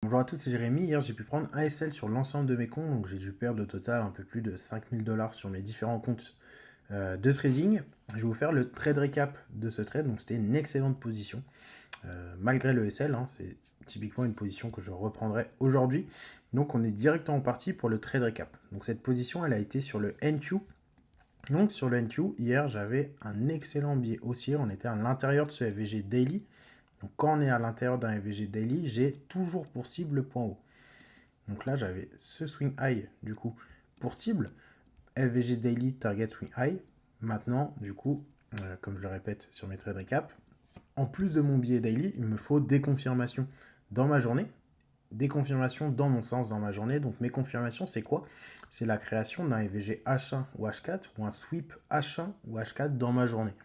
Bonjour à tous, c'est Jérémy. Hier, j'ai pu prendre un SL sur l'ensemble de mes comptes, donc j'ai dû perdre au total un peu plus de 5000 dollars sur mes différents comptes de trading. Je vais vous faire le trade récap de ce trade, donc c'était une excellente position. Malgré le SL, hein, c'est typiquement une position que je reprendrai aujourd'hui. Donc on est directement parti pour le trade récap. Donc cette position, elle a été sur le NQ. Donc sur le NQ, hier, j'avais un excellent biais haussier. On était à l'intérieur de ce FVG Daily. Donc quand on est à l'intérieur d'un FVG Daily, j'ai toujours pour cible le point haut. Donc là, j'avais ce swing high, du coup, pour cible. FVG Daily, target swing high. Maintenant, du coup, comme je le répète sur mes trades récap, en plus de mon billet daily, il me faut des confirmations dans ma journée. Des confirmations dans mon sens dans ma journée. Donc mes confirmations, c'est quoi? C'est la création d'un FVG H1 ou H4 ou un sweep H1 ou H4 dans ma journée.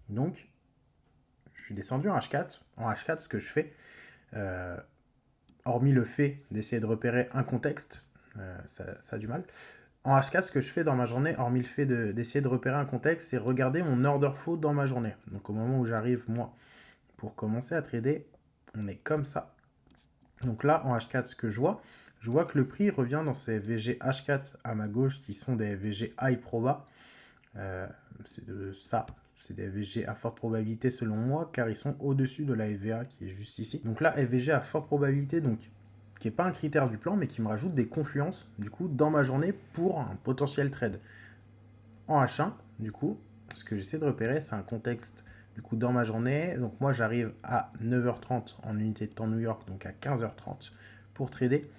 Donc, je suis descendu en H4. En H4, ce que je fais, hormis le fait d'essayer de repérer un contexte, ça a du mal. En H4, ce que je fais dans ma journée, hormis le fait d'essayer de repérer un contexte, c'est regarder mon order flow dans ma journée. Donc au moment où j'arrive, moi, pour commencer à trader, on est comme ça. Donc là, en H4, ce que je vois que le prix revient dans ces FVG H4 à ma gauche, qui sont des FVG high proba. C'est de ça. C'est des FVG à forte probabilité selon moi, car ils sont au-dessus de la FVA qui est juste ici. Donc là, FVG à forte probabilité, donc qui n'est pas un critère du plan, mais qui me rajoute des confluences, du coup, dans ma journée pour un potentiel trade. En H1, du coup, ce que j'essaie de repérer, c'est un contexte, du coup, dans ma journée. Donc moi, j'arrive à 9h30 en unité de temps New York, donc à 15h30 pour trader.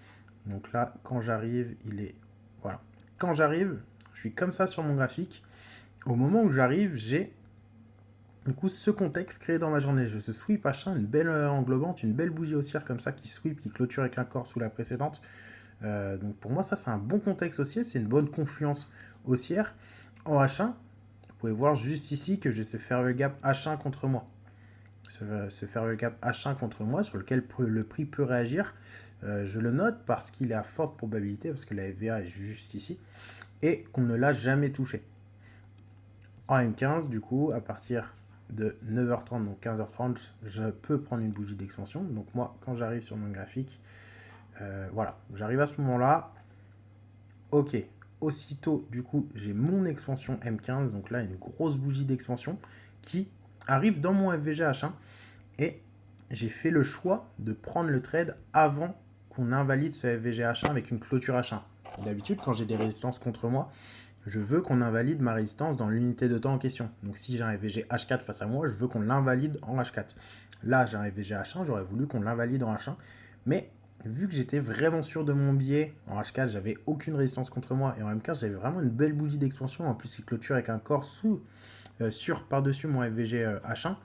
Donc là, quand j'arrive, il est... Voilà. Quand j'arrive, je suis comme ça sur mon graphique. Au moment où j'arrive, j'ai du coup ce contexte créé dans ma journée. Je ce sweep H1, une belle englobante, une belle bougie haussière comme ça qui sweep, qui clôture avec un corps sous la précédente. Donc pour moi, ça c'est un bon contexte haussier, c'est une bonne confluence haussière. En H1, vous pouvez voir juste ici que j'ai ce fair gap H1 contre moi. Ce fair gap H1 contre moi sur lequel le prix peut réagir. Je le note parce qu'il est à forte probabilité, parce que la FVA est juste ici, et qu'on ne l'a jamais touché. En M15, du coup, à partir de 9h30, donc 15h30, je peux prendre une bougie d'expansion. Donc moi, quand j'arrive sur mon graphique, voilà, j'arrive à ce moment-là. Ok, aussitôt, du coup, j'ai mon expansion M15, donc là, une grosse bougie d'expansion qui arrive dans mon FVG H1 et j'ai fait le choix de prendre le trade avant qu'on invalide ce FVG H1 avec une clôture H1. D'habitude, quand j'ai des résistances contre moi, je veux qu'on invalide ma résistance dans l'unité de temps en question. Donc si j'ai un FVG H4 face à moi, je veux qu'on l'invalide en H4. Là, j'ai un FVG H1, j'aurais voulu qu'on l'invalide en H1. Mais vu que j'étais vraiment sûr de mon biais, en H4, j'avais aucune résistance contre moi. Et en M15, j'avais vraiment une belle bougie d'expansion. En plus, il clôture avec un corps par-dessus mon FVG H1.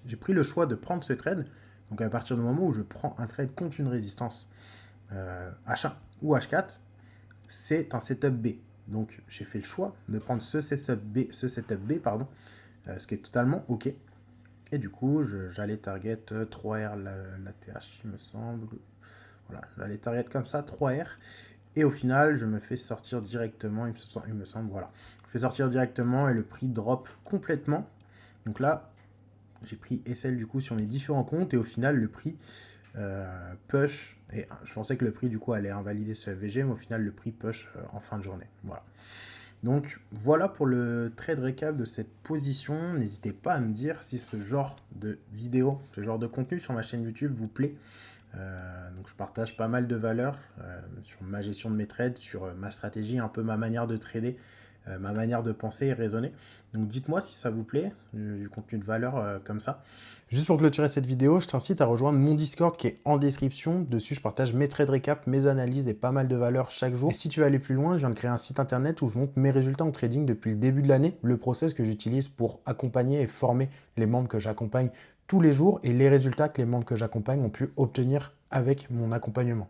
J'ai pris le choix de prendre ce trade. Donc à partir du moment où je prends un trade contre une résistance H1 ou H4, c'est un setup B. Donc j'ai fait le choix de prendre ce setup B, ce qui est totalement OK. Et du coup, j'allais target 3R la TH, il me semble. Voilà, j'allais target comme ça, 3R. Et au final, je me fais sortir directement, il me semble, voilà. Je fais sortir directement et le prix drop complètement. Donc là, j'ai pris SL du coup sur mes différents comptes et au final, le prix push, et je pensais que le prix du coup allait invalider ce FVG, mais au final le prix push en fin de journée. Voilà. Donc voilà pour le trade récap de cette position. N'hésitez pas à me dire si ce genre de vidéo, ce genre de contenu sur ma chaîne YouTube vous plaît. Donc je partage pas mal de valeurs sur ma gestion de mes trades, sur ma stratégie, un peu ma manière de trader, ma manière de penser et raisonner. Donc dites-moi si ça vous plaît, du contenu de valeur comme ça. Juste pour clôturer cette vidéo, je t'incite à rejoindre mon Discord qui est en description. Dessus, je partage mes trades récap, mes analyses et pas mal de valeurs chaque jour. Et si tu veux aller plus loin, je viens de créer un site internet où je montre mes résultats en trading depuis le début de l'année, le process que j'utilise pour accompagner et former les membres que j'accompagne tous les jours et les résultats que les membres que j'accompagne ont pu obtenir avec mon accompagnement.